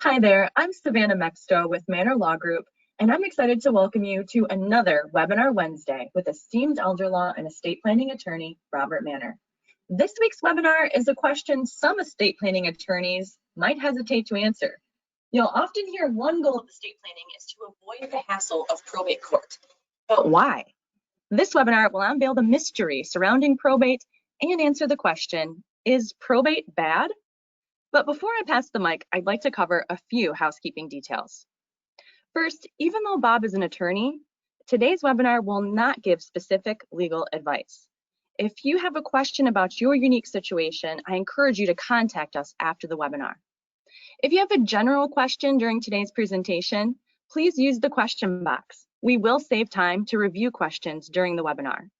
Hi there, I'm Savannah Mexto with Manor Law Group, and I'm excited to welcome you to another Webinar Wednesday with esteemed elder law and estate planning attorney, Robert Manor. This week's webinar is a question some estate planning attorneys might hesitate to answer. You'll often hear one goal of estate planning is to avoid the hassle of probate court. But why? This webinar will unveil the mystery surrounding probate and answer the question, is probate bad? But before I pass the mic, I'd like to cover a few housekeeping details. First, even though Bob is an attorney, today's webinar will not give specific legal advice. If you have a question about your unique situation, I encourage you to contact us after the webinar. If you have a general question during today's presentation, please use the question box. We will save time to review questions during the webinar.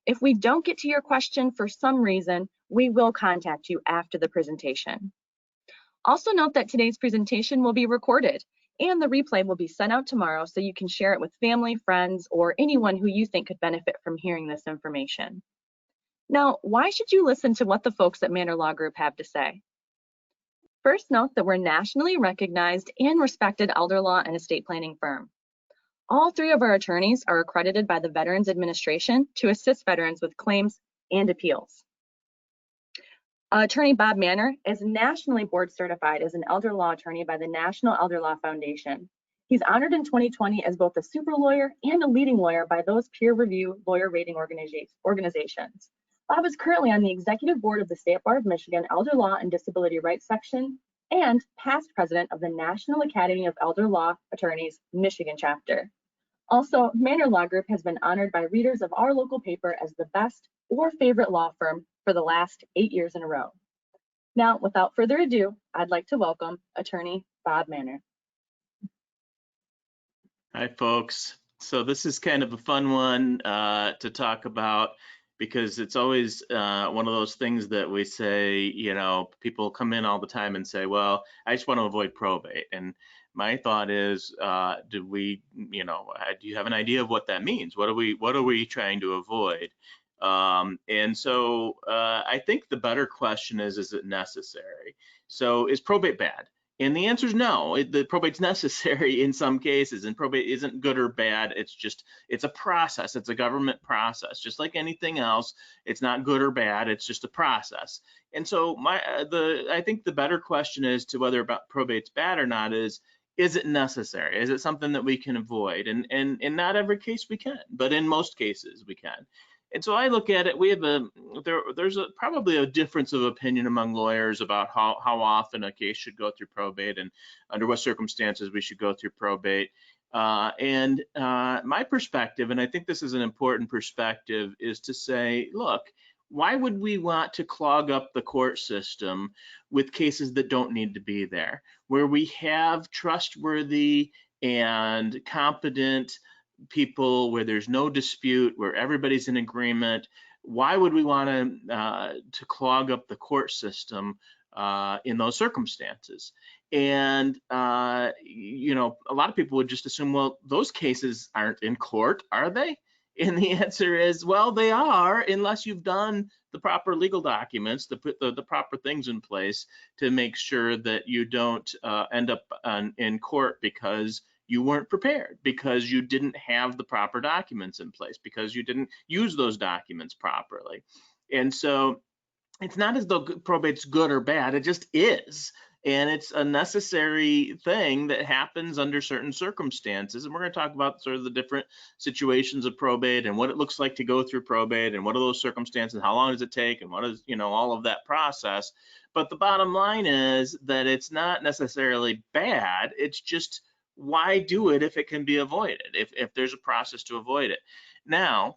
If we don't get to your question for some reason, we will contact you after the presentation. Also note that today's presentation will be recorded and the replay will be sent out tomorrow so you can share it with family, friends, or anyone who you think could benefit from hearing this information. Now, why should you listen to what the folks at Manor Law Group have to say? First, note that we're a nationally recognized and respected elder law and estate planning firm. All three of our attorneys are accredited by the Veterans Administration to assist veterans with claims and appeals. Attorney Bob Manor is nationally board certified as an elder law attorney by the National Elder Law Foundation. He's honored in 2020 as both a super lawyer and a leading lawyer by those peer review lawyer rating organizations. Bob is currently on the executive board of the State Bar of Michigan Elder Law and Disability Rights Section and past president of the National Academy of Elder Law Attorneys Michigan chapter. Also, Manor Law Group has been honored by readers of our local paper as the best or favorite law firm for the last 8 years in a row. Now, without further ado, I'd like to welcome attorney Bob Manor. Hi, folks. So this is kind of a fun one to talk about because it's always one of those things that we say, you know, people come in all the time and say, well, I just want to avoid probate. And my thought is, do you have an idea of what that means? What are we trying to avoid? And so I think the better question is it necessary? So is probate bad? And the answer is no. The probate's necessary in some cases, and probate isn't good or bad. It's a process. It's a government process, just like anything else. It's not good or bad. It's just a process. And so I think the better question is to whether probate's bad or not is it necessary? Is it something that we can avoid? And in not every case we can, but in most cases we can. And so I look at it, there's probably a difference of opinion among lawyers about how often a case should go through probate and under what circumstances we should go through probate. My perspective, and I think this is an important perspective, is to say, look, why would we want to clog up the court system with cases that don't need to be there, where we have trustworthy and competent people, where there's no dispute, where everybody's in agreement? Why would we want to clog up the court system in those circumstances? And you know, a lot of people would just assume, well, those cases aren't in court, are they? And the answer is, well, they are, unless you've done the proper legal documents to put the proper things in place to make sure that you don't end up in court because you weren't prepared, because you didn't have the proper documents in place, because you didn't use those documents properly. And so it's not as though probate's good or bad, it just is. And it's a necessary thing that happens under certain circumstances. And we're going to talk about sort of the different situations of probate and what it looks like to go through probate and what are those circumstances, how long does it take, and what is, you know, all of that process. But the bottom line is that it's not necessarily bad, it's just, why do it if it can be avoided, if there's a process to avoid it? Now,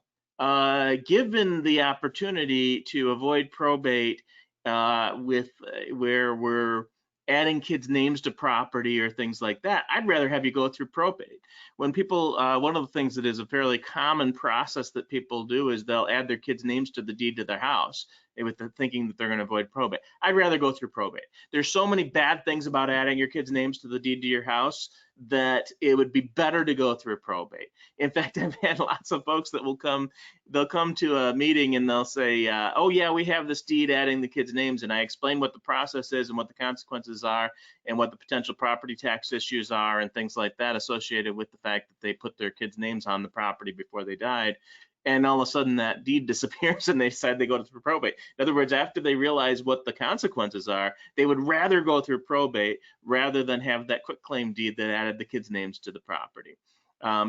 given the opportunity to avoid probate where we're adding kids' names to property or things like that, I'd rather have you go through probate. When people, one of the things that is a fairly common process that people do is they'll add their kids' names to the deed to their house with the thinking that they're going to avoid probate. I'd rather go through probate. There's so many bad things about adding your kids' names to the deed to your house that it would be better to go through probate. In fact, I've had lots of folks that they'll come to a meeting and they'll say, oh yeah, we have this deed adding the kids' names, and I explain what the process is and what the consequences are and what the potential property tax issues are and things like that associated with the fact that they put their kids' names on the property before they died. And all of a sudden that deed disappears and they decide they go through probate. In other words, after they realize what the consequences are, they would rather go through probate rather than have that quitclaim deed that added the kids' names to the property.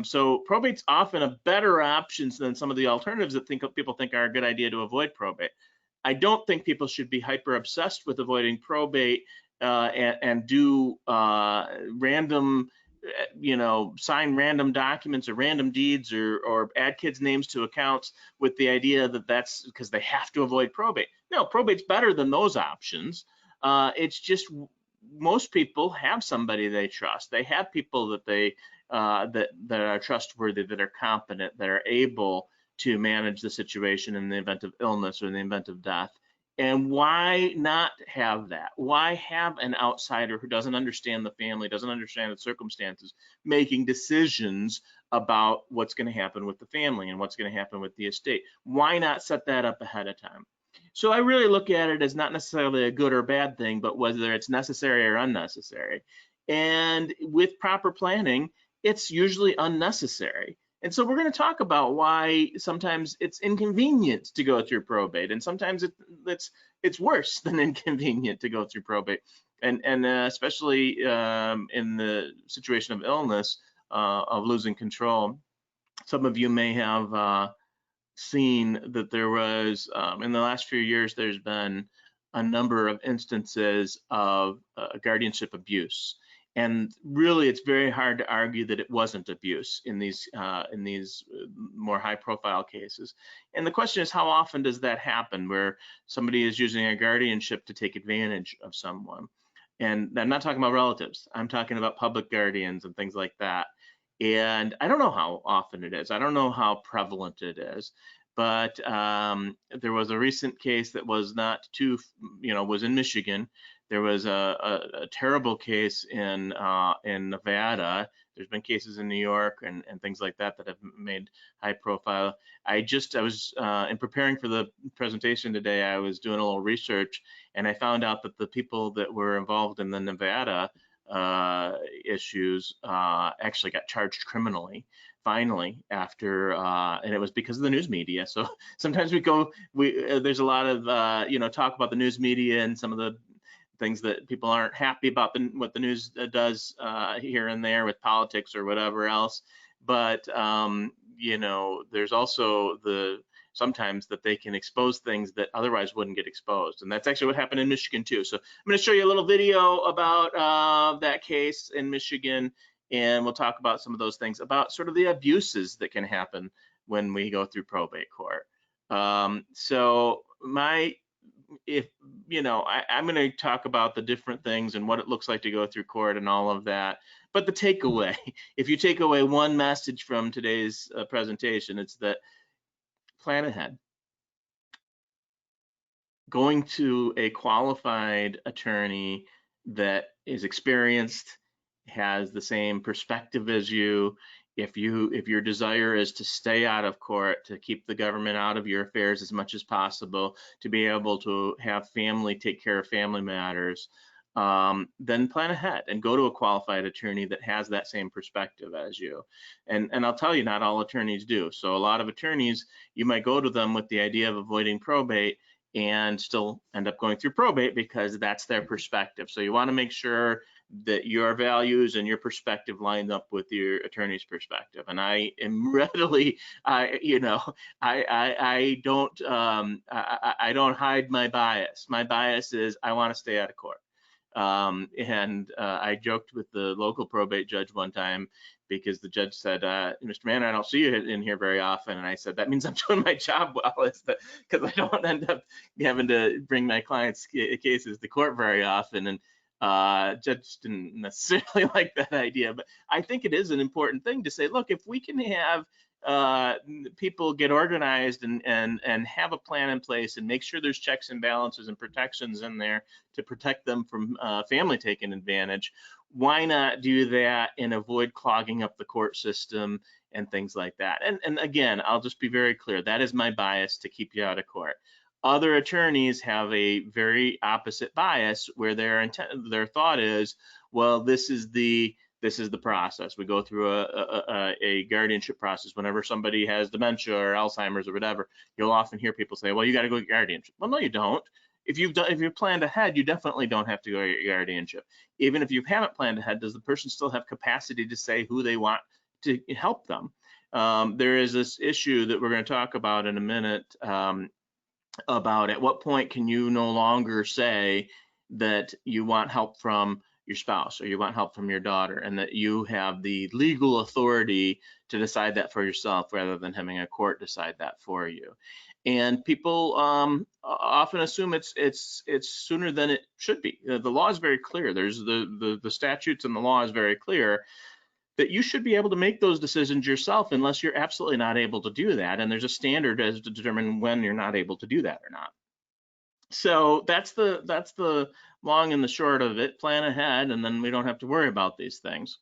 So probate's often a better option than some of the alternatives that people think are a good idea to avoid probate. I don't think people should be hyper obsessed with avoiding probate and do random, sign random documents or random deeds or add kids' names to accounts with the idea that that's because they have to avoid probate. No, probate's better than those options. It's just most people have somebody they trust. They have people that they that are trustworthy, that are competent, that are able to manage the situation in the event of illness or in the event of death. And why not have that? Why have an outsider who doesn't understand the family, doesn't understand the circumstances, making decisions about what's going to happen with the family and what's going to happen with the estate? Why not set that up ahead of time? So I really look at it as not necessarily a good or bad thing, but whether it's necessary or unnecessary. And with proper planning, it's usually unnecessary. And so we're going to talk about why sometimes it's inconvenient to go through probate, and sometimes it's worse than inconvenient to go through probate, and especially in the situation of illness, of losing control. Some of you may have seen that there was in the last few years there's been a number of instances of guardianship abuse. And really, it's very hard to argue that it wasn't abuse in these more high-profile cases. And the question is, how often does that happen, where somebody is using a guardianship to take advantage of someone? And I'm not talking about relatives. I'm talking about public guardians and things like that. And I don't know how often it is. I don't know how prevalent it is. But there was a recent case that was not too, was in Michigan. There was a terrible case in Nevada. There's been cases in New York and things like that that have made high profile. I was in preparing for the presentation today, I was doing a little research, and I found out that the people that were involved in the Nevada issues actually got charged criminally finally after and it was because of the news media. So sometimes there's a lot of talk about the news media and some of the things that people aren't happy about what the news does here and there with politics or whatever else. But there's also sometimes that they can expose things that otherwise wouldn't get exposed. And that's actually what happened in Michigan too. So I'm going to show you a little video about that case in Michigan, and we'll talk about some of those things, about sort of the abuses that can happen when we go through probate court. So I'm going to talk about the different things and what it looks like to go through court and all of that. But the takeaway, if you take away one message from today's presentation, it's that plan ahead. Going to a qualified attorney that is experienced, has the same perspective as you. If your desire is to stay out of court, to keep the government out of your affairs as much as possible, to be able to have family take care of family matters, then plan ahead and go to a qualified attorney that has that same perspective as you. And I'll tell you, not all attorneys do. So a lot of attorneys, you might go to them with the idea of avoiding probate and still end up going through probate because that's their perspective. So you want to make sure that your values and your perspective line up with your attorney's perspective. And I am readily, I don't hide my bias. My bias is I want to stay out of court. I joked with the local probate judge one time because the judge said, Mr. Manor, I don't see you in here very often. And I said, that means I'm doing my job well, because I don't end up having to bring my clients' cases to court very often. And judge didn't necessarily like that idea, but I think it is an important thing to say, look, if we can have people get organized and have a plan in place and make sure there's checks and balances and protections in there to protect them from family taking advantage, why not do that and avoid clogging up the court system and things like that? And again, I'll just be very clear, that is my bias to keep you out of court. Other attorneys have a very opposite bias where their thought is, well, this is the process. We go through a guardianship process. Whenever somebody has dementia or Alzheimer's or whatever, you'll often hear people say, well, you got to go get guardianship. Well, no, you don't. If you've planned ahead, you definitely don't have to go get guardianship. Even if you haven't planned ahead, does the person still have capacity to say who they want to help them? There is this issue that we're going to talk about in a minute, about at what point can you no longer say that you want help from your spouse or you want help from your daughter, and that you have the legal authority to decide that for yourself rather than having a court decide that for you. And people often assume it's sooner than it should be. The law is very clear. There's the statutes and the law is very clear that you should be able to make those decisions yourself unless you're absolutely not able to do that. And there's a standard as to determine when you're not able to do that or not. So that's the long and the short of it. Plan ahead, and then we don't have to worry about these things.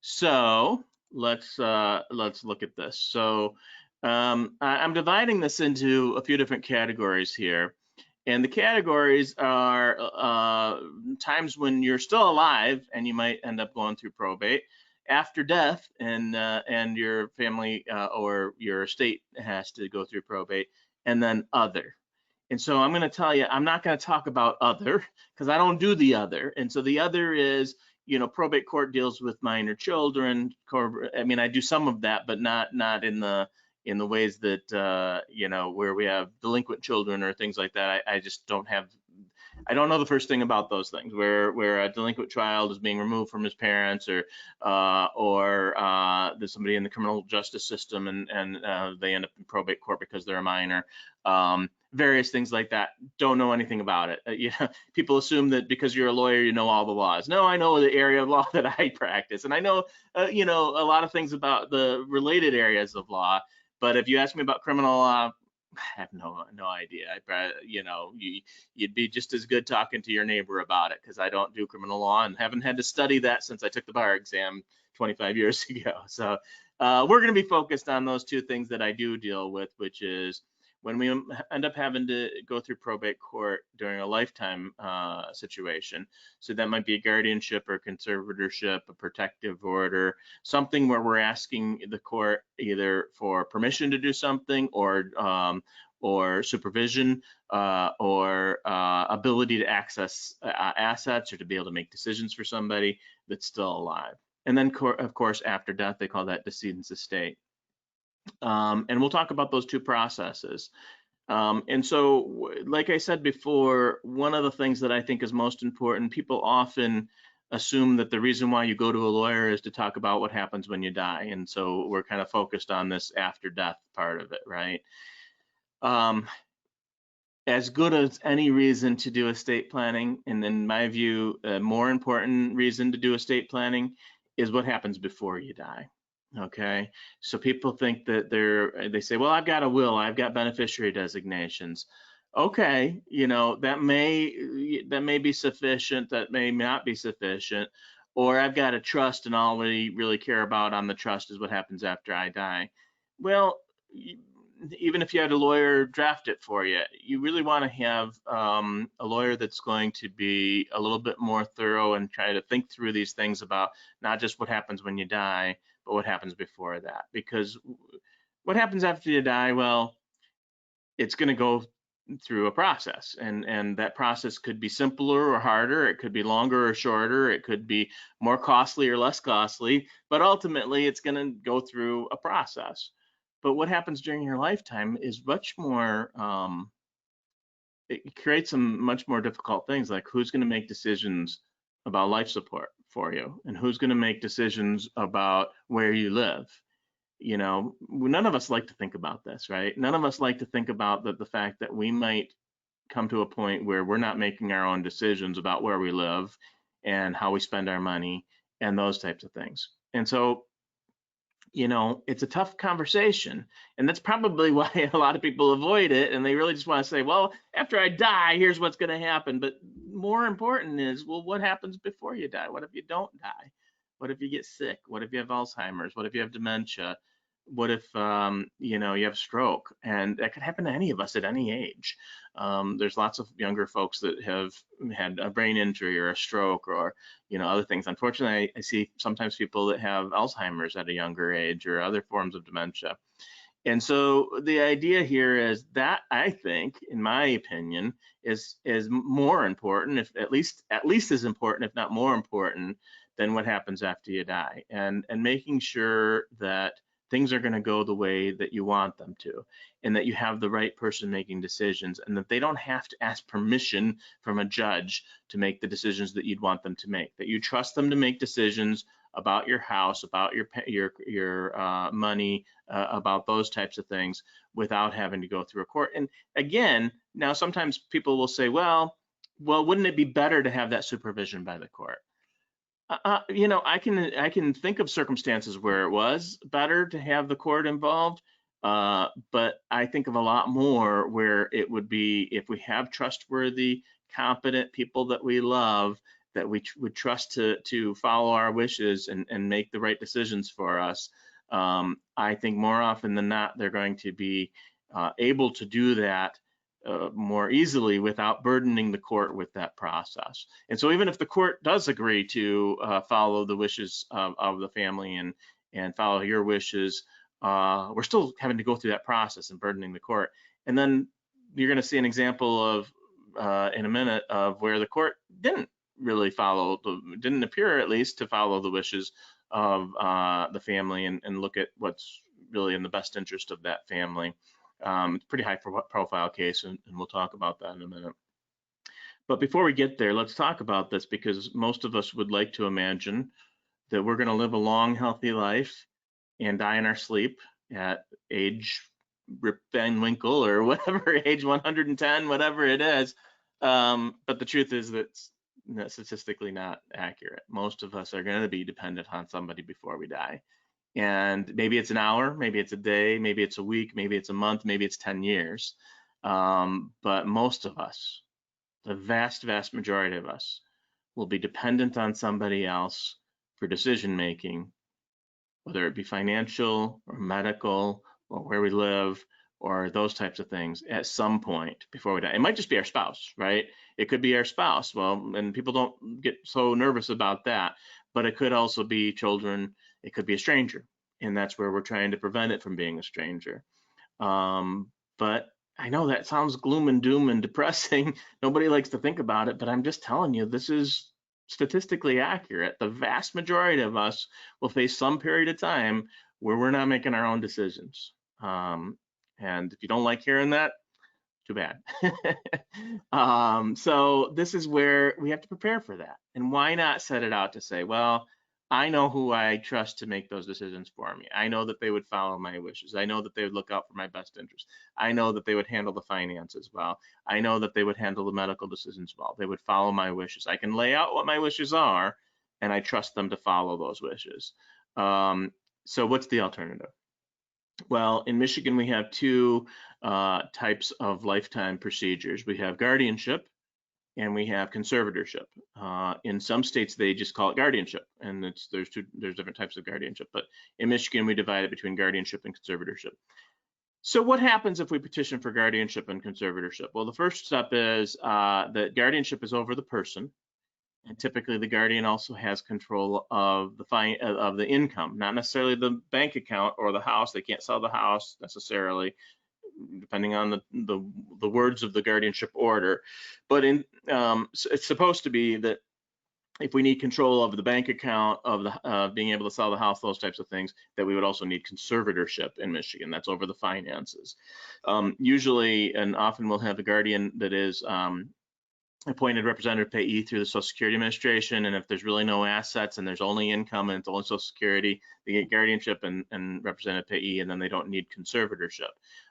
So let's look at this. So I'm dividing this into a few different categories here. And the categories are times when you're still alive and you might end up going through probate, after death and your family or your estate has to go through probate, and then other. And so I'm going to tell you, I'm not going to talk about other because I don't do the other. And so the other is, probate court deals with minor children. I mean, I do some of that, but not in the ways that where we have delinquent children or things like that. I just don't have. I don't know the first thing about those things, where a delinquent child is being removed from his parents, or there's somebody in the criminal justice system and they end up in probate court because they're a minor. Various things like that. Don't know anything about it. People assume that because you're a lawyer, you know all the laws. No, I know the area of law that I practice, and I know a lot of things about the related areas of law. But if you ask me about criminal law, I have no idea. You'd be just as good talking to your neighbor about it, because I don't do criminal law and haven't had to study that since I took the bar exam 25 years ago. So we're going to be focused on those two things that I do deal with, which is when we end up having to go through probate court during a lifetime situation. So that might be a guardianship or conservatorship, a protective order, something where we're asking the court either for permission to do something, or supervision, or ability to access assets, or to be able to make decisions for somebody that's still alive. And then, of course, after death, they call that decedent's estate. And we'll talk about those two processes. And so, like I said before, one of the things that I think is most important, people often assume that the reason why you go to a lawyer is to talk about what happens when you die. And so we're kind of focused on this after death part of it, right? As good as any reason to do estate planning, and in my view, a more important reason to do estate planning is what happens before you die. Okay, so people think that they say, well, I've got a will, I've got beneficiary designations. Okay, that may be sufficient, that may not be sufficient, or I've got a trust and all we really care about on the trust is what happens after I die. Well, even if you had a lawyer draft it for you, you really want to have a lawyer that's going to be a little bit more thorough and try to think through these things about not just what happens when you die, but what happens before that. Because what happens after you die, well, it's going to go through a process, and that process could be simpler or harder, it could be longer or shorter, it could be more costly or less costly, but ultimately it's going to go through a process. But what happens during your lifetime is much more, it creates some much more difficult things, like who's going to make decisions about life support for you, and who's going to make decisions about where you live. None of us like to think about this, right? None of us like to think about the fact that we might come to a point where we're not making our own decisions about where we live and how we spend our money and those types of things. And so it's a tough conversation. And that's probably why a lot of people avoid it. And they really just want to say, well, after I die, here's what's going to happen. But more important is, well, what happens before you die? What if you don't die? What if you get sick? What if you have Alzheimer's? What if you have dementia? What if, you have stroke? And that could happen to any of us at any age. There's lots of younger folks that have had a brain injury or a stroke or, other things. Unfortunately, I see sometimes people that have Alzheimer's at a younger age or other forms of dementia. And so the idea here is that, I think, in my opinion, is more important, if at least as important, if not more important, than what happens after you die. And making sure that things are going to go the way that you want them to, and that you have the right person making decisions, and that they don't have to ask permission from a judge to make the decisions that you'd want them to make, that you trust them to make decisions about your house, about your money, about those types of things, without having to go through a court. And again, now sometimes people will say, well, wouldn't it be better to have that supervision by the court? I can think of circumstances where it was better to have the court involved, but I think of a lot more where it would be, if we have trustworthy, competent people that we love, that we would trust to follow our wishes and make the right decisions for us. I think more often than not, they're going to be able to do that more easily without burdening the court with that process. And so even if the court does agree to follow the wishes of the family and follow your wishes, we're still having to go through that process and burdening the court. And then you're going to see an example of in a minute of where the court didn't really didn't appear at least to follow the wishes of the family and look at what's really in the best interest of that family. It's a pretty high profile case, and we'll talk about that in a minute. But before we get there, let's talk about this, because most of us would like to imagine that we're going to live a long, healthy life and die in our sleep at age Rip Van Winkle or whatever, age 110, whatever it is. But the truth is that's statistically not accurate. Most of us are going to be dependent on somebody before we die. And maybe it's an hour, maybe it's a day, maybe it's a week, maybe it's a month, maybe it's 10 years. But most of us, the vast, vast majority of us, will be dependent on somebody else for decision making, whether it be financial or medical or where we live or those types of things at some point before we die. It might just be our spouse, right? It could be our spouse. Well, and people don't get so nervous about that, but it could also be children. It could be a stranger, and that's where we're trying to prevent it from being a stranger. But I know that sounds gloom and doom and depressing. Nobody likes to think about it, but I'm just telling you, this is statistically accurate. The vast majority of us will face some period of time where we're not making our own decisions. And if you don't like hearing that, too bad. So this is where we have to prepare for that. And why not set it out to say, well, I know who I trust to make those decisions for me. I know that they would follow my wishes. I know that they would look out for my best interest. I know that they would handle the finances well. I know that they would handle the medical decisions well. They would follow my wishes. I can lay out what my wishes are, and I trust them to follow those wishes. So what's the alternative? Well, in Michigan, we have two types of lifetime procedures. We have guardianship, and we have conservatorship. In some states, they just call it guardianship, and there's different types of guardianship. But in Michigan, we divide it between guardianship and conservatorship. So what happens if we petition for guardianship and conservatorship? Well, the first step is that guardianship is over the person, and typically the guardian also has control of the income, not necessarily the bank account or the house. They can't sell the house necessarily, depending on the words of the guardianship order. But it's supposed to be that if we need control of the bank account, of the being able to sell the house, those types of things, that we would also need conservatorship in Michigan. That's over the finances. Usually and often we'll have a guardian that is appointed representative payee through the Social Security Administration, and if there's really no assets and there's only income and it's only Social Security, they get guardianship and representative payee, and then they don't need conservatorship.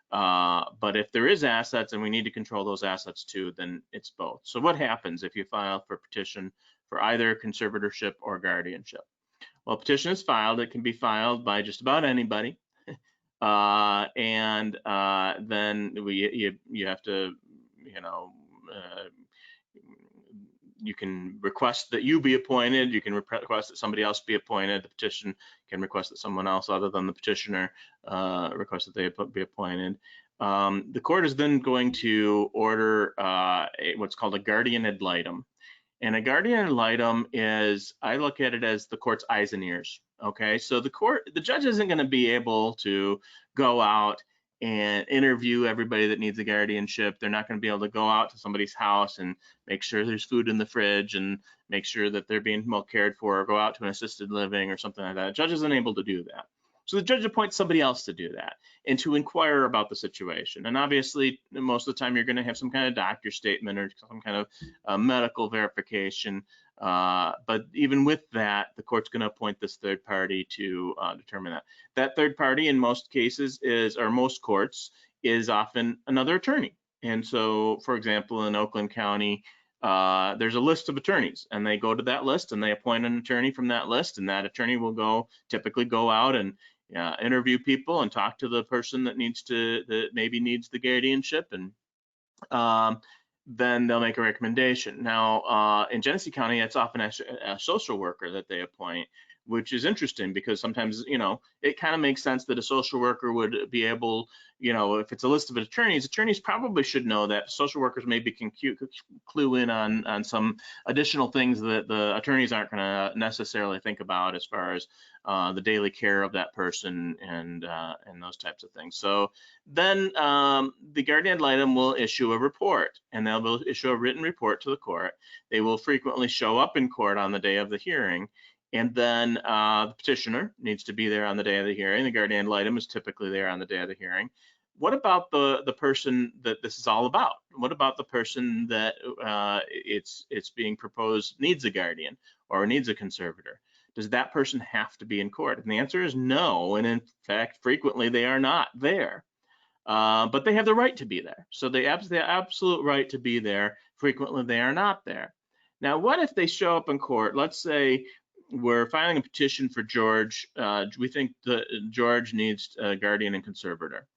But if there is assets and we need to control those assets too, then it's both. So what happens if you file for a petition for either conservatorship or guardianship? Well, a petition is filed. It can be filed by just about anybody. Then you have to, you can request that you be appointed. You can request that somebody else be appointed. The petition can request that someone else other than the petitioner request that they be appointed. The court is then going to order what's called a guardian ad litem. And a guardian ad litem is, I look at it as the court's eyes and ears. Okay, so the judge isn't going to be able to go out and interview everybody that needs a guardianship. They're not going to be able to go out to somebody's house and make sure there's food in the fridge and make sure that they're being well cared for, or go out to an assisted living or something like that. The judge isn't able to do that. So the judge appoints somebody else to do that and to inquire about the situation. And obviously, most of the time, you're going to have some kind of doctor statement or some kind of medical verification. But even with that, the court's going to appoint this third party to determine that. That third party, in most cases, or most courts, is often another attorney. And so, for example, in Oakland County, there's a list of attorneys, and they go to that list and they appoint an attorney from that list, and that attorney will typically go out and interview people and talk to the person that maybe needs the guardianship, and then they'll make a recommendation. Now, in Genesee County, it's often a social worker that they appoint, which is interesting because sometimes, it kind of makes sense that a social worker would be able, if it's a list of attorneys probably should know that social workers maybe can clue in on some additional things that the attorneys aren't going to necessarily think about as far as the daily care of that person and those types of things. So then the guardian ad litem will issue a report, and they'll issue a written report to the court. They will frequently show up in court on the day of the hearing. And then the petitioner needs to be there on the day of the hearing. The guardian ad litem is typically there on the day of the hearing. What about the person that this is all about? What about the person that it's being proposed needs a guardian or needs a conservator? Does that person have to be in court? And the answer is no. And in fact, frequently they are not there. But they have the right to be there. So they have the absolute right to be there. Frequently they are not there. Now, what if they show up in court? Let's say we're filing a petition for George. We think that George needs a guardian and conservator.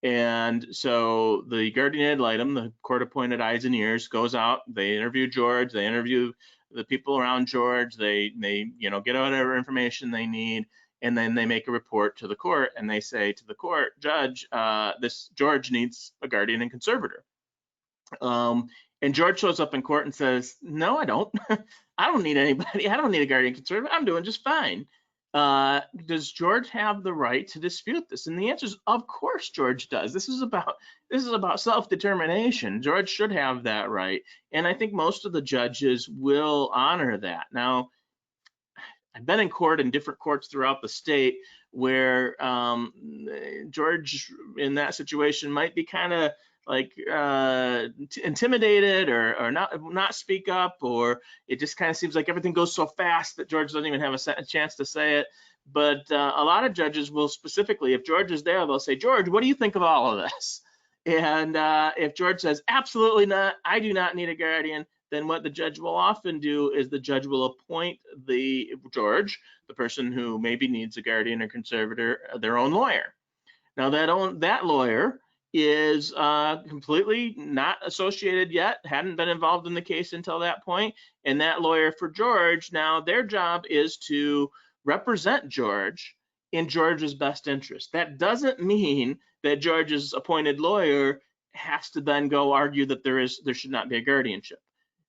And so the guardian ad litem, the court-appointed eyes and ears, goes out. They interview George. They interview the people around George. They get whatever information they need, and then they make a report to the court. And they say to the court, Judge, this George needs a guardian and conservator. And George shows up in court and says, no, I don't. I don't need anybody. I don't need a guardian conservator. I'm doing just fine. Does George have the right to dispute this? And the answer is, of course, George does. This is about self-determination. George should have that right. And I think most of the judges will honor that. Now, I've been in court in different courts throughout the state where George in that situation might be kind of like intimidated or not speak up, or it just kind of seems like everything goes so fast that George doesn't even have a chance to say it. But a lot of judges will specifically, if George is there, they'll say, George, what do you think of all of this? And if George says, absolutely not, I do not need a guardian, then what the judge will often do is the judge will appoint the person who maybe needs a guardian or conservator, their own lawyer. Now that lawyer is completely not associated yet, hadn't been involved in the case until that point. And that lawyer for George, now their job is to represent George in George's best interest. That doesn't mean that George's appointed lawyer has to then go argue that there should not be a guardianship.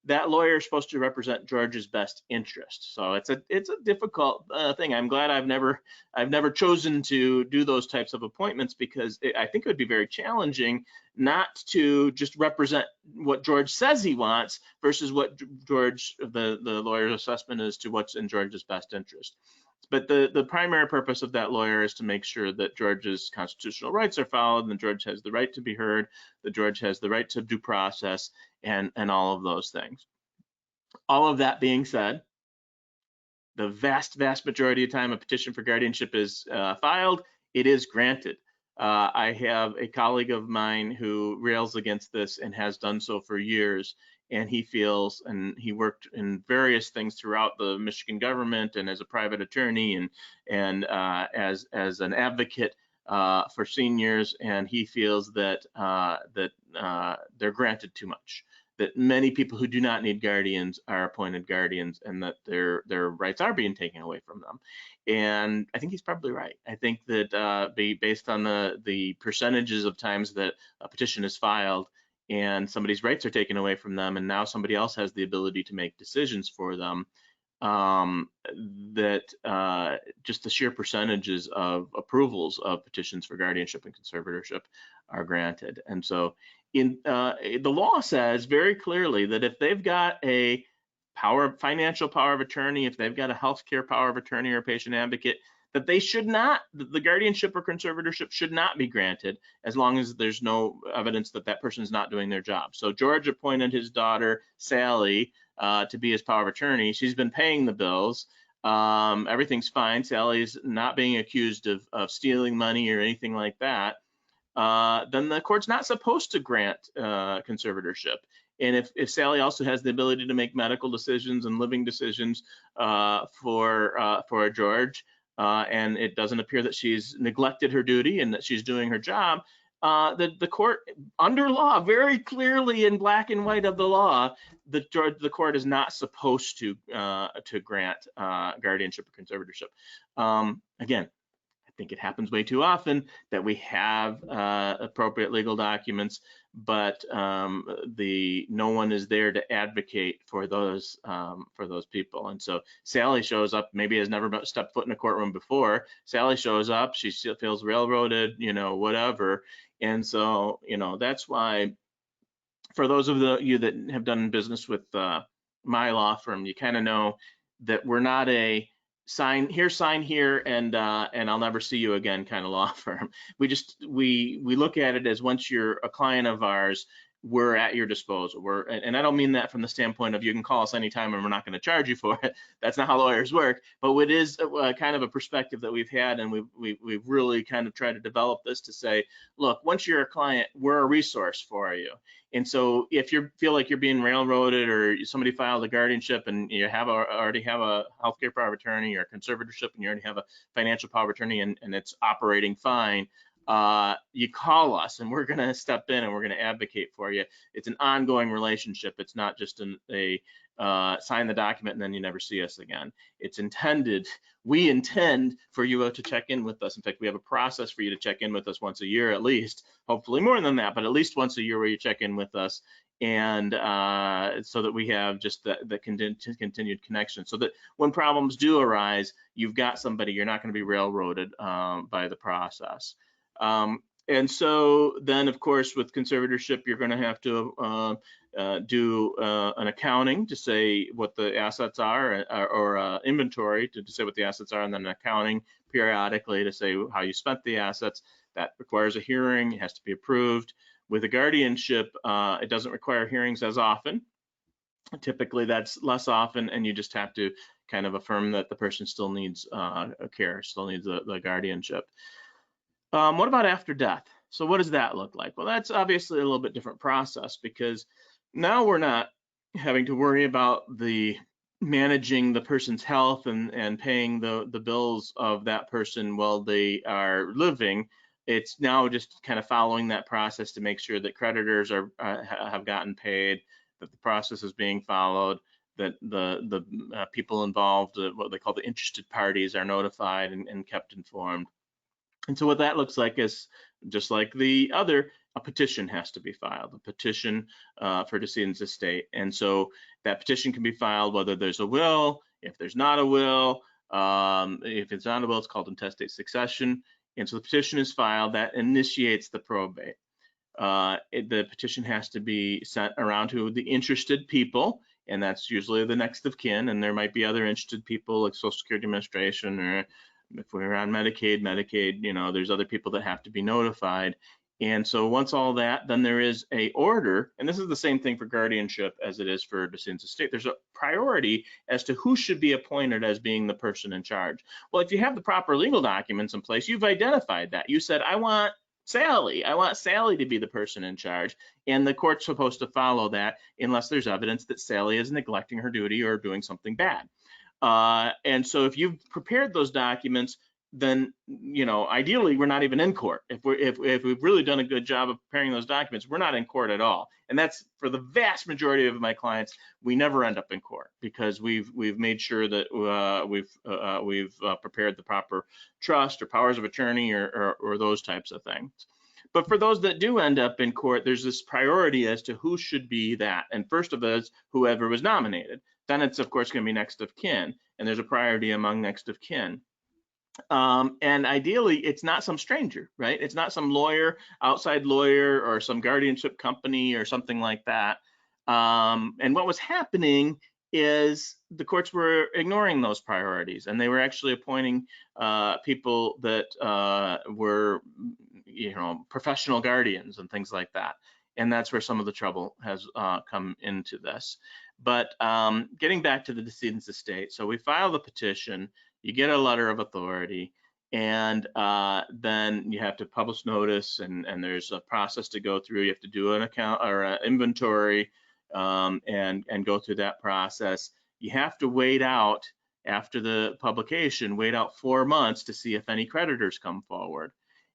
That lawyer is supposed to represent George's best interest. So it's a difficult thing. I'm glad I've never chosen to do those types of appointments, because I think it would be very challenging not to just represent what George says he wants versus what George, the lawyer's assessment is to what's in George's best interest. But the primary purpose of that lawyer is to make sure that George's constitutional rights are followed, and George has the right to be heard, that George has the right to due process, and all of those things. All of that being said, the vast majority of time a petition for guardianship is filed, it is granted. I have a colleague of mine who rails against this and has done so for years. and he feels, and he worked in various things throughout the Michigan government and as a private attorney and as an advocate for seniors, and he feels that they're granted too much, that many people who do not need guardians are appointed guardians, and that their rights are being taken away from them. And I think he's probably right. I think that based on the percentages of times that a petition is filed and somebody's rights are taken away from them, and now somebody else has the ability to make decisions for them, that just the sheer percentages of approvals of petitions for guardianship and conservatorship are granted. And so the law says very clearly that if they've got a financial power of attorney, if they've got a healthcare power of attorney or a patient advocate, that they should not, the guardianship or conservatorship should not be granted as long as there's no evidence that that person is not doing their job. So George appointed his daughter, Sally, to be his power of attorney. She's been paying the bills. Everything's fine. Sally's not being accused of stealing money or anything like that. Then the court's not supposed to grant conservatorship. And if Sally also has the ability to make medical decisions and living decisions for George, and it doesn't appear that she's neglected her duty and that she's doing her job, the court, under law, very clearly in black and white of the law, the court is not supposed to grant guardianship or conservatorship. Again, I think it happens way too often that we have appropriate legal documents, but no one is there to advocate for those people. And so Sally shows up, maybe has never stepped foot in a courtroom before. Sally shows up, she still feels railroaded, whatever. And so, that's why, for those of you that have done business with my law firm, you kind of know that we're not a sign here, and I'll never see you again kind of law firm. We look at it as, once you're a client of ours, we're at your disposal. And I don't mean that from the standpoint of you can call us anytime and we're not going to charge you for it. That's not how lawyers work. But it is kind of a perspective that we've had, and we've really kind of tried to develop this to say, look, once you're a client, we're a resource for you. And so if you feel like you're being railroaded, or somebody filed a guardianship and you already have a healthcare power of attorney or a conservatorship, and you already have a financial power of attorney and it's operating fine, you call us and we're going to step in and we're going to advocate for you. It's an ongoing relationship. It's not just a sign the document and then you never see us again. We intend for you to check in with us. In fact, we have a process for you to check in with us once a year at least, hopefully more than that, but at least once a year where you check in with us. And so that we have just the continued connection, so that when problems do arise, you've got somebody, you're not going to be railroaded by the process. And so then, of course, with conservatorship, you're going to have to do an accounting to say what the assets are, or inventory to say what the assets are, and then an accounting periodically to say how you spent the assets. That requires a hearing. It has to be approved. With a guardianship, it doesn't require hearings as often. Typically, that's less often, and you just have to kind of affirm that the person still needs care, still needs the guardianship. What about after death? So what does that look like? Well, that's obviously a little bit different process, because now we're not having to worry about managing the person's health and paying the bills of that person while they are living. It's now just kind of following that process to make sure that creditors have gotten paid, that the process is being followed, that the people involved, what they call the interested parties, are notified and kept informed. And so what that looks like is, just like the other, a petition has to be filed, a petition for decedent's estate. And so that petition can be filed whether there's a will, if there's not a will. If it's not a will, it's called intestate succession. And so the petition is filed, that initiates the probate. The petition has to be sent around to the interested people, and that's usually the next of kin. And there might be other interested people, like Social Security Administration, or if we're on Medicaid, there's other people that have to be notified. And so once all that, then there is a order, and this is the same thing for guardianship as it is for decedent's estate. There's a priority as to who should be appointed as being the person in charge. Well, if you have the proper legal documents in place, you've identified that. You said, I want Sally. I want Sally to be the person in charge. And the court's supposed to follow that unless there's evidence that Sally is neglecting her duty or doing something bad. And so if you've prepared those documents, then, you know, ideally we're not even in court. If we've really done a good job of preparing those documents, we're not in court at all. And that's for the vast majority of my clients. We never end up in court because we've made sure that we've prepared the proper trust or powers of attorney or those types of things. But for those that do end up in court, there's this priority as to who should be that. And first of all, is whoever was nominated. Then it's, of course, going to be next of kin, and there's a priority among next of kin. And ideally, it's not some stranger, right? It's not some lawyer, outside lawyer, or some guardianship company or something like that. And what was happening is the courts were ignoring those priorities, and they were actually appointing people that were, you know, professional guardians and things like that. And that's where some of the trouble has come into this. But getting back to the decedent's estate, so we file the petition, you get a letter of authority, and then you have to publish notice, and there's a process to go through. You have to do an account or an inventory and go through that process. You have to wait out after the publication, wait out 4 months to see if any creditors come forward.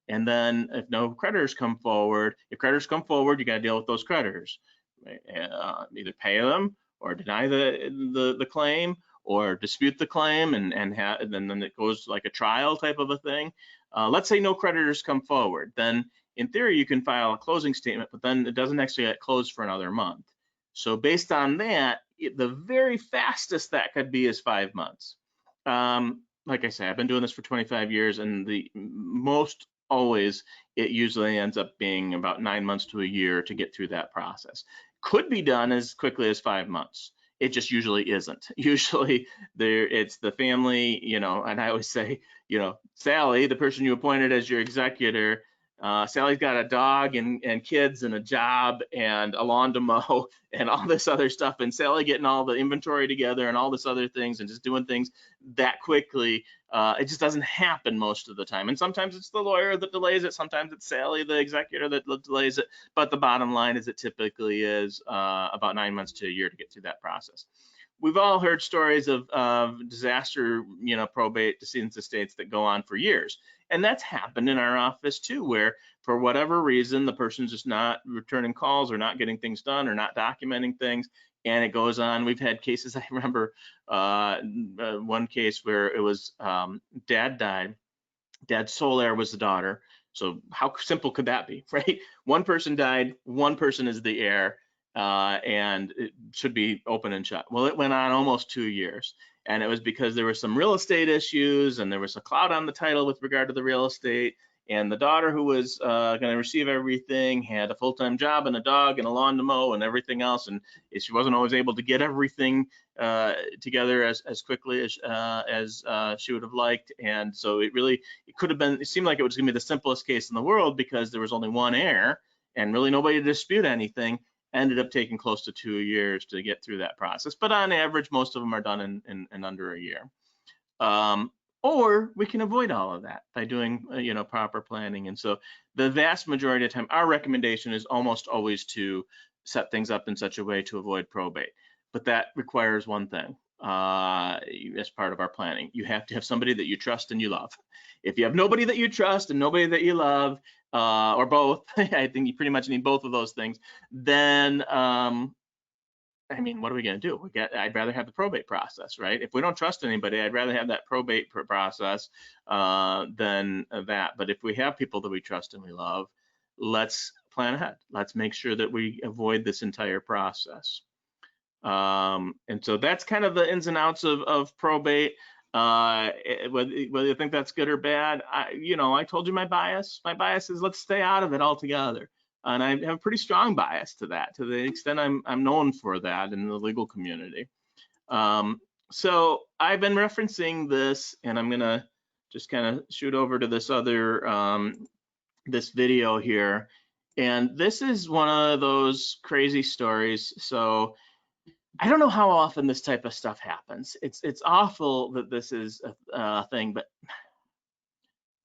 And then if no creditors come forward, if creditors come forward, you got to deal with those creditors. Either pay them or deny the claim, or dispute the claim, and then it goes like a trial type of a thing. Let's say no creditors come forward, then in theory you can file a closing statement, but then it doesn't actually get closed for another month. So based on that, the very fastest that could be is 5 months. Like I say, I've been doing this for 25 years, and the most always it usually ends up being about 9 months to a year to get through that process. Could be done as quickly as 5 months. It just usually isn't. Usually it's the family, you know, and I always say, you know, Sally, the person you appointed as your executor, Sally's got a dog and kids and a job and a lawn to mow and all this other stuff, and Sally getting all the inventory together and all this other things and just doing things that quickly, it just doesn't happen most of the time. And sometimes it's the lawyer that delays it, sometimes it's Sally, the executor, that delays it, but the bottom line is it typically is about 9 months to a year to get through that process. We've all heard stories of disaster, you know, probate decedents estates that go on for years. And that's happened in our office too, where for whatever reason, the person's just not returning calls or not getting things done or not documenting things, and it goes on. We've had cases, I remember one case where it was dad died, dad's sole heir was the daughter. So how simple could that be, right? One person died, one person is the heir, and it should be open and shut. Well, it went on almost 2 years. And it was because there were some real estate issues, and there was a cloud on the title with regard to the real estate. And the daughter, who was going to receive everything, had a full-time job and a dog and a lawn to mow and everything else. And she wasn't always able to get everything together as quickly as she would have liked. And so it could have been, it seemed like it was going to be the simplest case in the world because there was only one heir and really nobody to dispute anything. Ended up taking close to 2 years to get through that process. But on average, most of them are done in under a year. Or we can avoid all of that by doing, you know, proper planning. And so the vast majority of the time, our recommendation is almost always to set things up in such a way to avoid probate. But that requires one thing as part of our planning. You have to have somebody that you trust and you love. If you have nobody that you trust and nobody that you love, or both, I think you pretty much need both of those things, then I mean, what are we going to do? I'd rather have the probate process, right? If we don't trust anybody, I'd rather have that probate process than that. But if we have people that we trust and we love, let's plan ahead. Let's make sure that we avoid this entire process. And so that's kind of the ins and outs of probate. Whether you think that's good or bad, I told you my bias. My bias is let's stay out of it altogether. And I have a pretty strong bias to that, to the extent I'm known for that in the legal community. So I've been referencing this, and I'm gonna just kind of shoot over to this other this video here. And this is one of those crazy stories. So I don't know how often this type of stuff happens. It's awful that this is a thing, but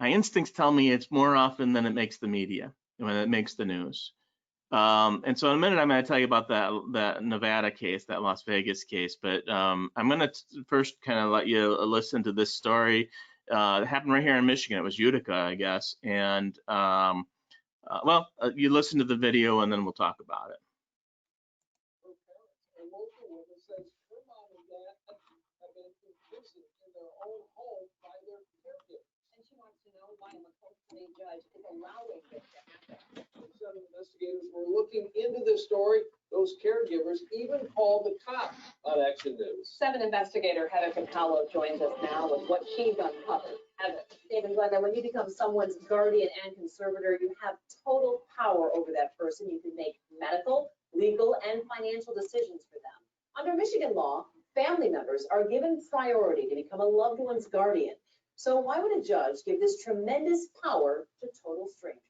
My instincts tell me it's more often than it makes the media, when it makes the news. And so in a minute, I'm going to tell you about that Nevada case, that Las Vegas case. But I'm going to first kind of let you listen to this story. It happened right here in Michigan. It was Utica, I guess. And you listen to the video and then we'll talk about it. A local woman says her mom and dad have been imprisoned in their own home by their caregiver. And she wants to know why a Macomb County judge is allowing this to happen. Seven investigators were looking into this story. Those caregivers even called the cops on Action News. 7 investigator Heather Capello joins us now with what she's uncovered. Heather, David Glenda, when you become someone's guardian and conservator, you have total power over that person. You can make medical, legal, and financial decisions for them. Under Michigan law, family members are given priority to become a loved one's guardian. So why would a judge give this tremendous power to total strangers?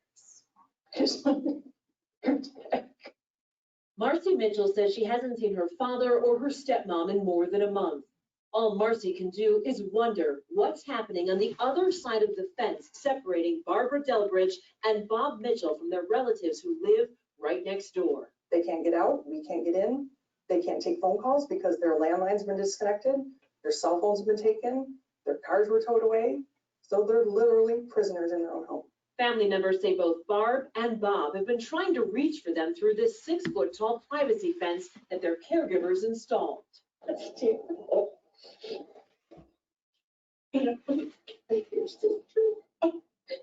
Marcy Mitchell says she hasn't seen her father or her stepmom in more than a month. All Marcy can do is wonder what's happening on the other side of the fence separating Barbara Delbridge and Bob Mitchell from their relatives who live right next door. They can't get out, we can't get in. They can't take phone calls because their landline's been disconnected, their cell phones have been taken, their cars were towed away. So they're literally prisoners in their own home. Family members say both Barb and Bob have been trying to reach for them through this 6-foot-tall privacy fence that their caregivers installed. That's terrible.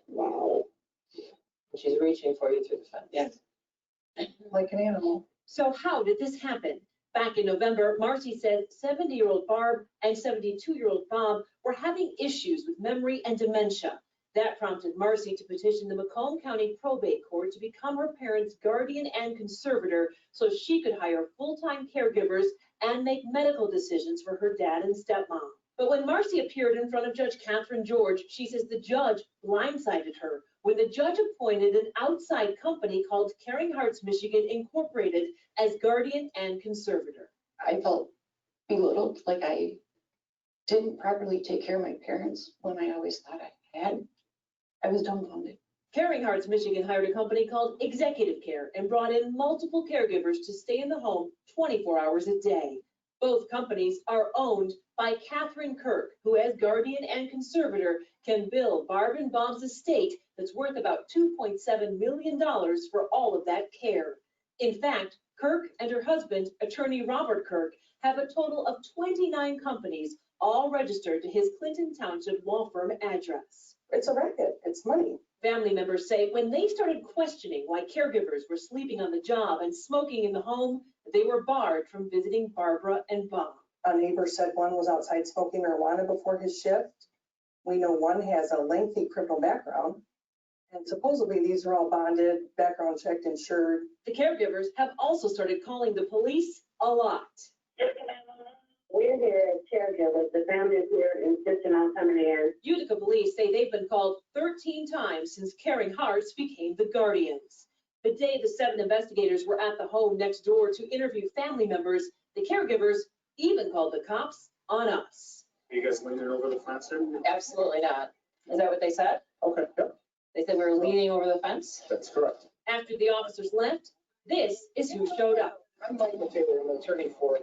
Wow. She's reaching for you through the fence. Yes. Like an animal. So how did this happen? Back in November, Marcy said 70-year-old Barb and 72-year-old Bob were having issues with memory and dementia. That prompted Marcy to petition the Macomb County Probate Court to become her parents' guardian and conservator so she could hire full-time caregivers and make medical decisions for her dad and stepmom. But when Marcy appeared in front of Judge Catherine George, she says the judge blindsided her when the judge appointed an outside company called Caring Hearts Michigan Incorporated as guardian and conservator. I felt belittled, like I didn't properly take care of my parents when I always thought I had. I was dumbfounded. Caring Hearts Michigan hired a company called Executive Care and brought in multiple caregivers to stay in the home 24 hours a day. Both companies are owned by Catherine Kirk, who as guardian and conservator can bill Barb and Bob's estate that's worth about $2.7 million for all of that care. In fact, Kirk and her husband, attorney Robert Kirk, have a total of 29 companies, all registered to his Clinton Township law firm address. It's a racket, it's money. Family members say when they started questioning why caregivers were sleeping on the job and smoking in the home, they were barred from visiting Barbara and Bob. A neighbor said one was outside smoking marijuana before his shift. We know one has a lengthy criminal background. And supposedly these are all bonded, background checked, insured. The caregivers have also started calling the police a lot. We're here as caregivers. The family is here insisting on coming in. Utica police say they've been called 13 times since Caring Hearts became the guardians. The day the 7 investigators were at the home next door to interview family members, the caregivers even called the cops on us. Are you guys leaning over the fence here? Absolutely not. Is that what they said? Okay, yep, They said we were leaning over the fence? that's correct. After the officers left, this is who showed up. I'm Michael Taylor, I'm an attorney for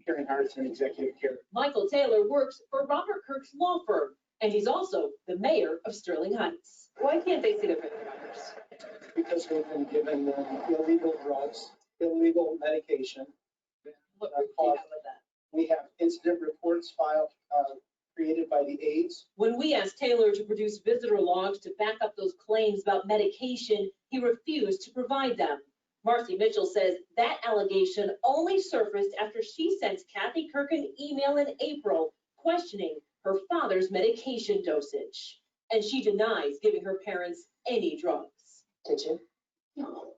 Caring Hearts and Executive Care. Michael Taylor works for Robert Kirk's law firm, and he's also the mayor of Sterling Heights. Why can't they see their family members? Because we've been given illegal drugs, illegal medication. What proof do you have of that? We have incident reports filed, created by the aides. When we asked Taylor to produce visitor logs to back up those claims about medication, he refused to provide them. Marcy Mitchell says that allegation only surfaced after she sent Kathy Kirk an email in April questioning her father's medication dosage. And she denies giving her parents any drugs. Did you? No.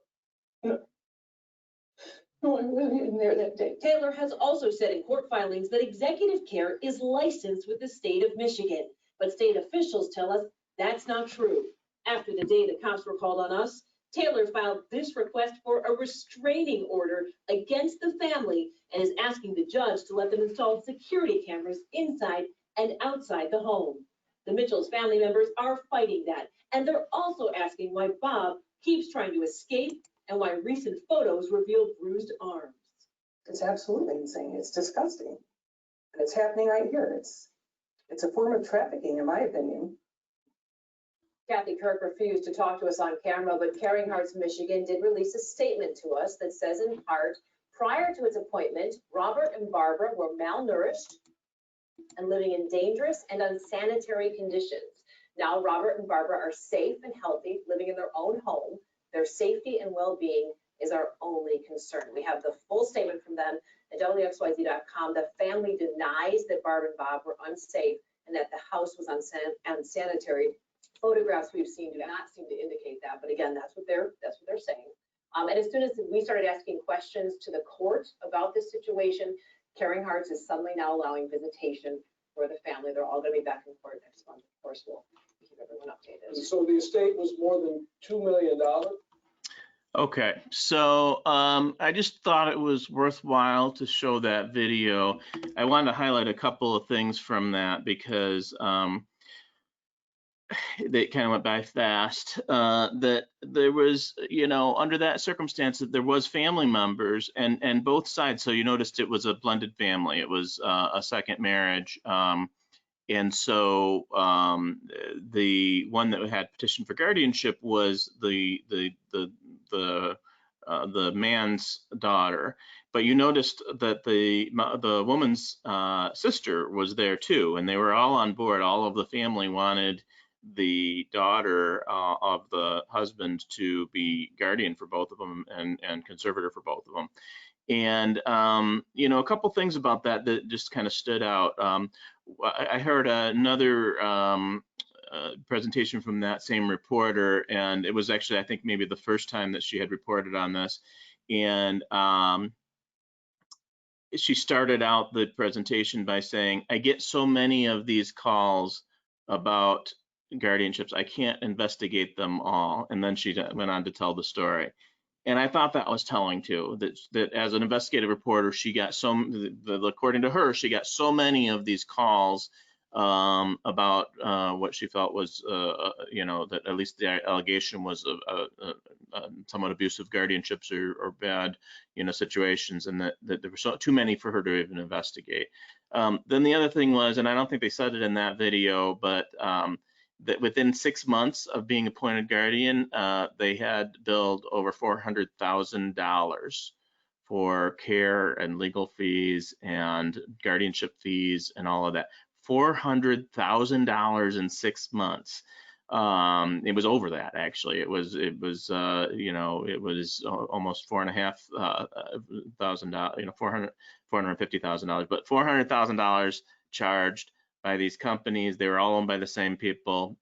No, I wasn't in there that day. Taylor has also said in court filings that Executive Care is licensed with the state of Michigan, but state officials tell us that's not true. After the day the cops were called on us, Taylor filed this request for a restraining order against the family and is asking the judge to let them install security cameras inside and outside the home. The Mitchell's family members are fighting that, and they're also asking why Bob keeps trying to escape and why recent photos reveal bruised arms. It's absolutely insane. It's disgusting. And it's happening right here. It's a form of trafficking, in my opinion. Kathy Kirk refused to talk to us on camera, but Caring Hearts Michigan did release a statement to us that says in part, prior to its appointment, Robert and Barbara were malnourished and living in dangerous and unsanitary conditions. Now Robert and Barbara are safe and healthy, living in their own home. Their safety and well-being is our only concern. We have the full statement from them at WXYZ.com. The family denies that Barb and Bob were unsafe and that the house was unsanitary. Photographs we've seen do not seem to indicate that, but again, that's what they're saying. And as soon as we started asking questions to the court about this situation, Caring Hearts is suddenly now allowing visitation for the family. They're all going to be back in court next month. Of course, we'll keep everyone updated. And so the estate was more than $2 million. Okay, so I just thought it was worthwhile to show that video. I wanted to highlight a couple of things from that because they kind of went by fast. That there was, you know, under that circumstance, that there was family members and both sides. So you noticed it was a blended family. It was a second marriage. And so the one that had petitioned for guardianship was the man's daughter. But you noticed that the woman's sister was there too, and they were all on board. All of the family wanted the daughter of the husband to be guardian for both of them and conservator for both of them. And you know, a couple things about that just kind of stood out. I heard another presentation from that same reporter, and it was actually, I think, maybe the first time that she had reported on this. And she started out the presentation by saying, I get so many of these calls about guardianships, I can't investigate them all. And then she went on to tell the story. And I thought that was telling too, that as an investigative reporter, she got according to her, she got so many of these calls about what she felt was, you know, that at least the allegation was somewhat abusive guardianships or bad, you know, situations, and that there were too many for her to even investigate. Then the other thing was, and I don't think they said it in that video, but that within 6 months of being appointed guardian, they had billed over $400,000 for care and legal fees and guardianship fees and all of that. $400,000 in 6 months. It was over that, actually. It was you know, it was almost $4,500, you know, $450,000, but $400,000 charged by these companies. They were all owned by the same people.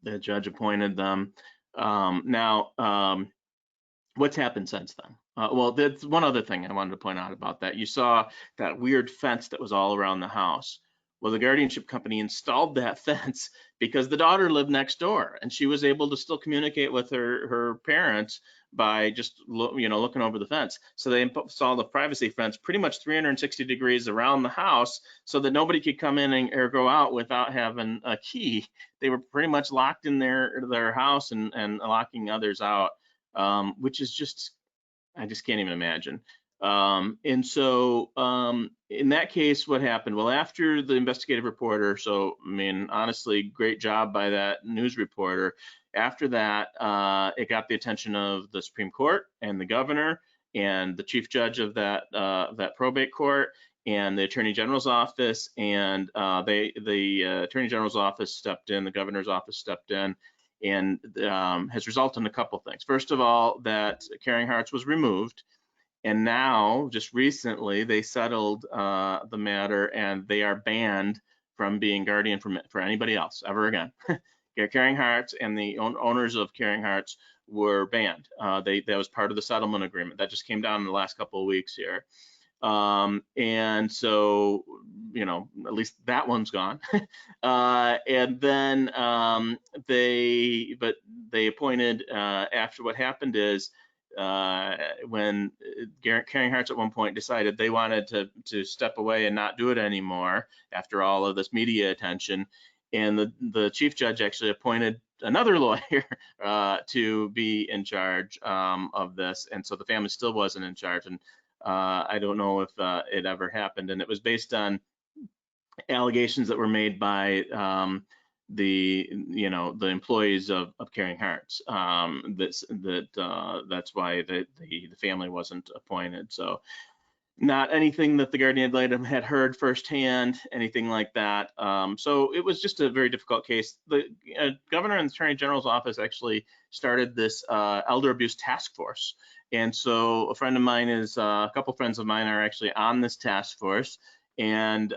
The judge appointed them. Now, what's happened since then? Well, that's one other thing I wanted to point out about that. You saw that weird fence that was all around the house. Well, the guardianship company installed that fence because the daughter lived next door, and she was able to still communicate with her parents by just looking over the fence. So they installed a privacy fence pretty much 360 degrees around the house so that nobody could come in or go out without having a key. They were pretty much locked in their house and locking others out, which is just, I just can't even imagine. And so in that case, what happened? Well, after the investigative reporter, so I mean, honestly, great job by that news reporter. After that, it got the attention of the Supreme Court and the governor and the chief judge of that probate court and the attorney general's office. And the attorney general's office stepped in, the governor's office stepped in, and has resulted in a couple things. First of all, that Caring Hearts was removed. And now, just recently, they settled the matter, and they are banned from being guardian for anybody else ever again. Caring Hearts and the owners of Caring Hearts were banned. That was part of the settlement agreement. That just came down in the last couple of weeks here. And so, you know, at least that one's gone. And then they appointed, after what happened is, when Caring Hearts at one point decided they wanted to step away and not do it anymore after all of this media attention, and the chief judge actually appointed another lawyer to be in charge of this, and so the family still wasn't in charge. And I don't know if it ever happened, and it was based on allegations that were made by the employees of Caring Hearts. That's why the family wasn't appointed. So not anything that the guardian ad litem had heard firsthand, anything like that. So it was just a very difficult case. The governor and the attorney general's office actually started this elder abuse task force. And so a friend of mine a couple friends of mine are actually on this task force, and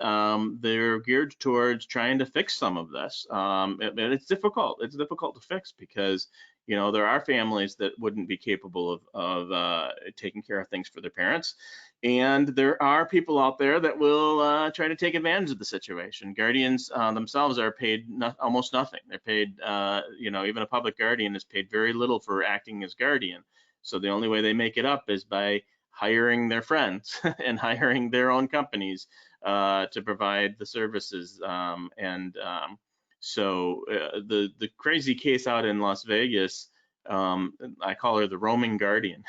they're geared towards trying to fix some of this. And it's difficult. It's difficult to fix because, there are families that wouldn't be capable of taking care of things for their parents. And there are people out there that will try to take advantage of the situation. Guardians themselves are paid almost nothing. They're paid, even a public guardian is paid very little for acting as guardian. So the only way they make it up is by hiring their friends and hiring their own companies to provide the services. So the crazy case out in Las Vegas, I call her the roaming guardian.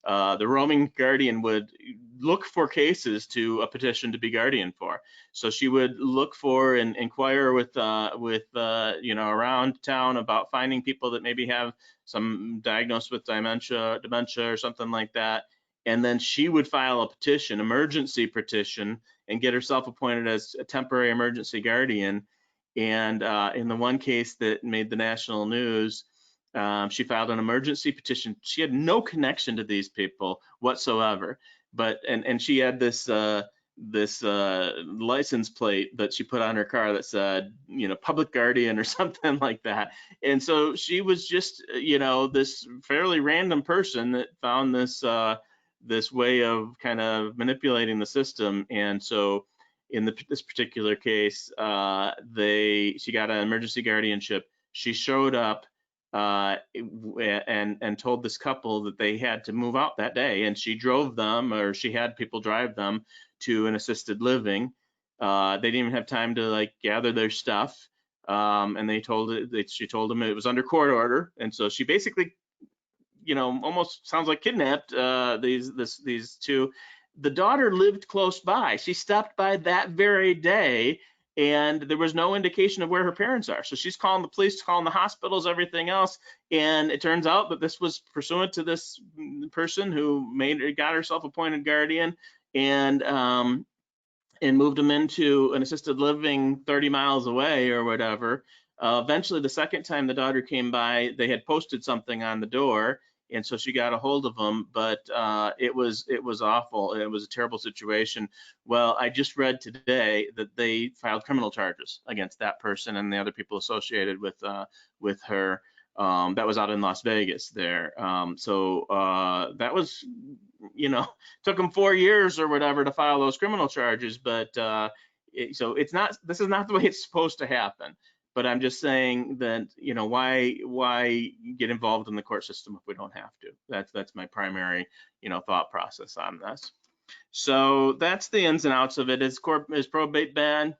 The roaming guardian would look for cases to a petition to be guardian for. So she would look for and inquire with around town about finding people that maybe have some diagnosed with dementia or something like that. And then she would file a petition, emergency petition, and get herself appointed as a temporary emergency guardian. And in the one case that made the national news, she filed an emergency petition. She had no connection to these people whatsoever, but and she had this license plate that she put on her car that said, public guardian or something like that. And so she was just, this fairly random person that found this this way of kind of manipulating the system. And so in this particular case, she got an emergency guardianship. She showed up and told this couple that they had to move out that day, and she drove them, or she had people drive them to an assisted living. They didn't even have time to gather their stuff, and she told them it was under court order, and so she basically, almost sounds like kidnapped these two. The daughter lived close by. She stopped by that very day, and there was no indication of where her parents are. So she's calling the police, calling the hospitals, everything else. And it turns out that this was pursuant to this person who got herself appointed guardian and moved them into an assisted living 30 miles away or whatever. Eventually, the second time the daughter came by, they had posted something on the door, and so she got a hold of them. But it was awful. It was a terrible situation. Well, I just read today that they filed criminal charges against that person and the other people associated with her. That was out in Las Vegas there. So that was, took them 4 years or whatever to file those criminal charges. But so this is not the way it's supposed to happen. But I'm just saying that, why get involved in the court system if we don't have to? That's my primary, thought process on this. So that's the ins and outs of it. Is probate bad?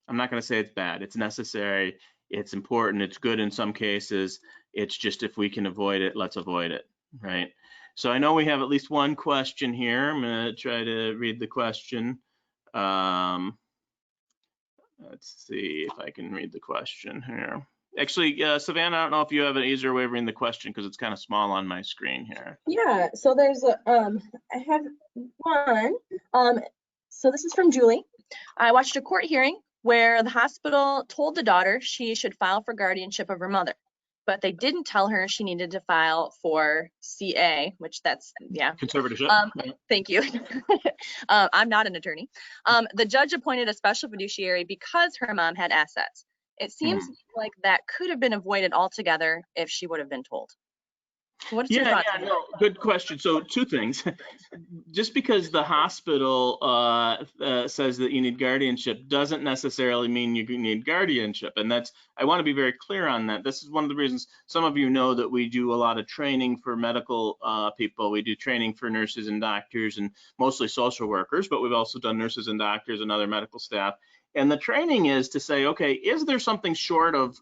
I'm not going to say it's bad. It's necessary. It's important. It's good in some cases. It's just, if we can avoid it, let's avoid it, right? So I know we have at least one question here. I'm going to try to read the question. Let's see if I can read the question here. Actually, Savannah, I don't know if you have an easier way of reading the question because it's kind of small on my screen here. Yeah, so there's I have one. So this is from Julie. I watched a court hearing where the hospital told the daughter she should file for guardianship of her mother, but they didn't tell her she needed to file for CA, which that's, yeah. Conservatorship. Thank you. I'm not an attorney. The judge appointed a special fiduciary because her mom had assets. It seems like that could have been avoided altogether if she would have been told. What's your Yeah, thoughts yeah, on that? no, good question. So two things. Just because the hospital says that you need guardianship doesn't necessarily mean you need guardianship. And that's, I want to be very clear on that. This is one of the reasons some of you know that we do a lot of training for medical people. We do training for nurses and doctors and mostly social workers, but we've also done nurses and doctors and other medical staff. And the training is to say, okay, is there something short of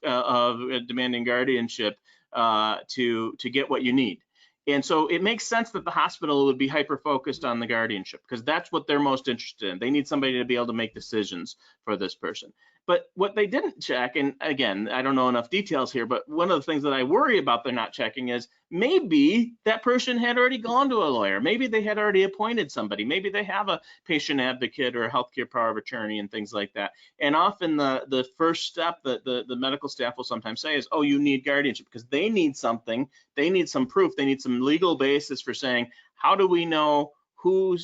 demanding guardianship to get what you need? And so it makes sense that the hospital would be hyper-focused on the guardianship because that's what they're most interested in. They need somebody to be able to make decisions for this person. But what they didn't check, and again, I don't know enough details here, but one of the things that I worry about they're not checking is maybe that person had already gone to a lawyer. Maybe they had already appointed somebody. Maybe they have a patient advocate or a healthcare power of attorney and things like that. And often the first step that the medical staff will sometimes say is, oh, you need guardianship, because they need something. They need some proof. They need some legal basis for saying, how do we know who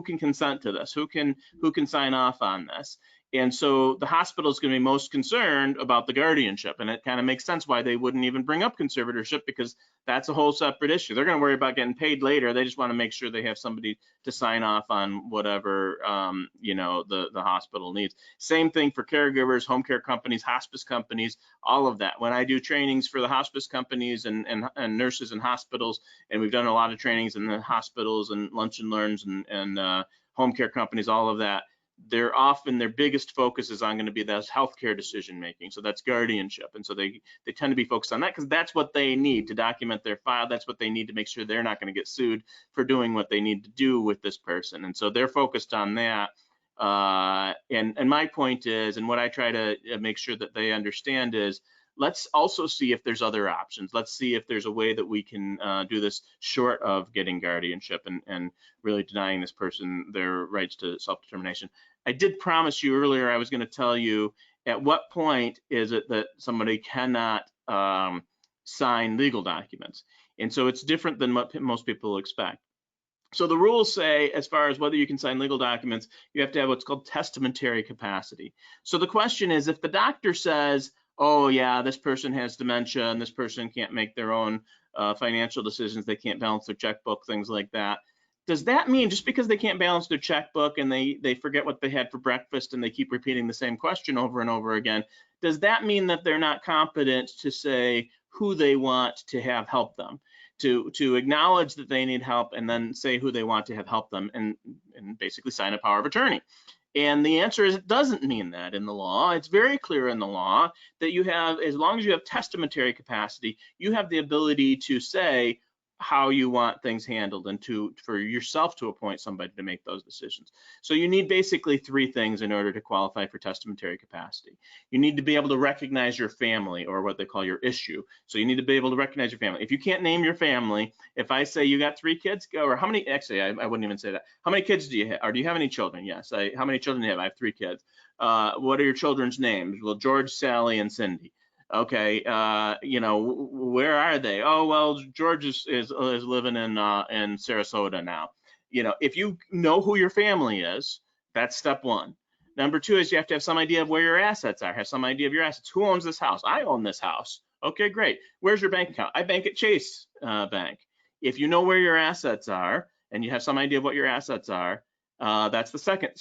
can consent to this? Who can sign off on this? And so the hospital is going to be most concerned about the guardianship, and it kind of makes sense why they wouldn't even bring up conservatorship, because that's a whole separate issue. They're going to worry about getting paid later. They just want to make sure they have somebody to sign off on whatever the hospital needs. Same thing for caregivers, home care companies, hospice companies, all of that. When I do trainings for the hospice companies and nurses and hospitals, and we've done a lot of trainings in the hospitals and lunch and learns and home care companies, all of that, they're often, their biggest focus is on going to be that healthcare decision making. So that's guardianship. And so they tend to be focused on that because that's what they need to document their file. That's what they need to make sure they're not going to get sued for doing what they need to do with this person. And so they're focused on that. And my point is, and what I try to make sure that they understand is, let's also see if there's other options. Let's see if there's a way that we can do this short of getting guardianship and really denying this person their rights to self-determination. I did promise you earlier I was going to tell you at what point is it that somebody cannot sign legal documents. And so it's different than what most people expect. So the rules say, as far as whether you can sign legal documents, you have to have what's called testamentary capacity. So the question is, if the doctor says, oh yeah, this person has dementia and this person can't make their own financial decisions, they can't balance their checkbook, things like that, does that mean just because they can't balance their checkbook and they forget what they had for breakfast and they keep repeating the same question over and over again, does that mean that they're not competent to say who they want to have help them? To acknowledge that they need help and then say who they want to have help them and basically sign a power of attorney. And the answer is it doesn't mean that in the law. It's very clear in the law that you have, as long as you have testamentary capacity, you have the ability to say how you want things handled and for yourself to appoint somebody to make those decisions. So you need basically three things in order to qualify for testamentary capacity. You need to be able to recognize your family, or what they call your issue. So you need to be able to recognize your family. If you can't name your family, if I say you got 3 kids, or how many, actually I wouldn't even say that. How many kids do you have? Or do you have any children? Yes. How many children do you have? I have 3 kids. What are your children's names? Well, George, Sally, and Cindy. Okay, where are they? Oh, well, George is living in Sarasota now. If you know who your family is, that's step 1. Number 2 is you have to have some idea of where your assets are. Have some idea of your assets. Who owns this house? I own this house. Okay, great. Where's your bank account? I bank at Chase Bank. If you know where your assets are and you have some idea of what your assets are, that's the second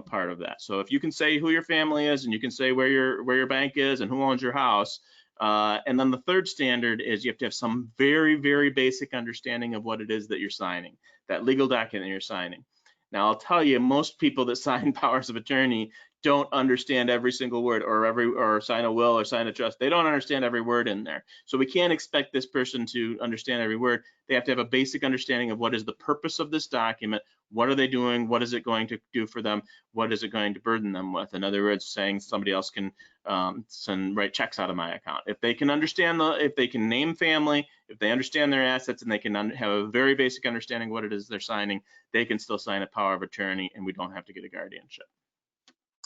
part of that. So if you can say who your family is and you can say where your bank is and who owns your house, and then the third standard is you have to have some very, very basic understanding of what it is that you're signing, that legal document you're signing. Now, I'll tell you, most people that sign powers of attorney don't understand every single word, or sign a will or sign a trust. They don't understand every word in there. So we can't expect this person to understand every word. They have to have a basic understanding of what is the purpose of this document. What are they doing? What is it going to do for them? What is it going to burden them with? In other words, saying somebody else can write checks out of my account. If they can understand if they can name family, if they understand their assets, and they can have a very basic understanding of what it is they're signing, they can still sign a power of attorney, and we don't have to get a guardianship.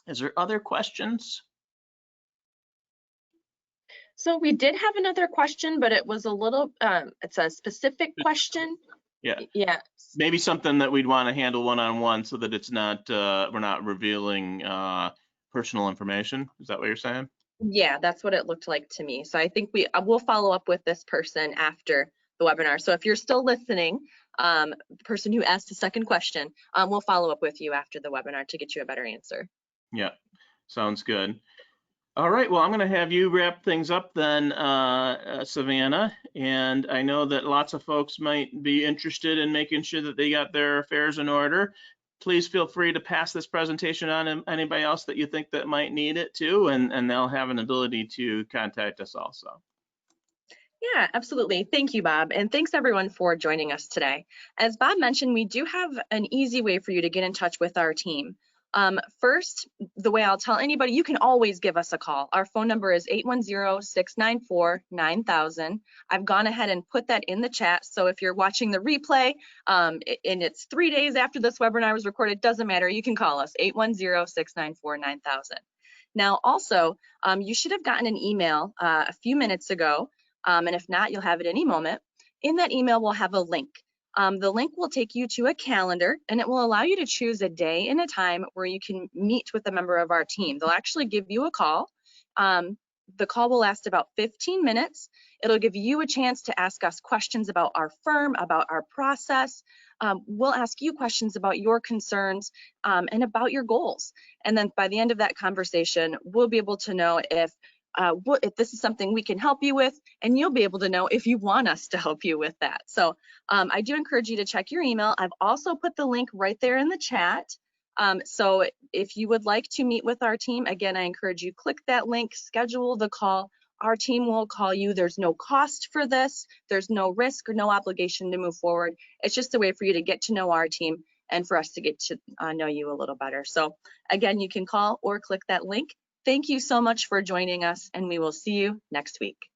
Is there other questions? So we did have another question, but it was a little, it's a specific question. Yeah. Yeah. Maybe something that we'd want to handle one-on-one so that it's not, we're not revealing personal information. Is that what you're saying? Yeah, that's what it looked like to me. So I think we'll follow up with this person after the webinar. So if you're still listening, the person who asked the second question, we'll follow up with you after the webinar to get you a better answer. Yeah, sounds good. All right, well, I'm going to have you wrap things up then, Savannah. And I know that lots of folks might be interested in making sure that they got their affairs in order. Please feel free to pass this presentation on to anybody else that you think that might need it too, and they'll have an ability to contact us also. Yeah, absolutely. Thank you, Bob. And thanks everyone for joining us today. As Bob mentioned, we do have an easy way for you to get in touch with our team. First, the way I'll tell anybody, you can always give us a call. Our phone number is 810-694-9000. I've gone ahead and put that in the chat. So if you're watching the replay and it's 3 days after this webinar was recorded, it doesn't matter. You can call us 810-694-9000. Now, also, you should have gotten an email a few minutes ago. And if not, you'll have it any moment. In that email, we'll have a link. The link will take you to a calendar, and it will allow you to choose a day and a time where you can meet with a member of our team. They'll actually give you a call. The call will last about 15 minutes. It'll give you a chance to ask us questions about our firm, about our process. We'll ask you questions about your concerns and about your goals. And then by the end of that conversation, we'll be able to know if this is something we can help you with, and you'll be able to know if you want us to help you with that. So I do encourage you to check your email. I've also put the link right there in the chat. So if you would like to meet with our team, again, I encourage you click that link, schedule the call. Our team will call you. There's no cost for this. There's no risk or no obligation to move forward. It's just a way for you to get to know our team and for us to get to know you a little better. So again, you can call or click that link. Thank you so much for joining us, and we will see you next week.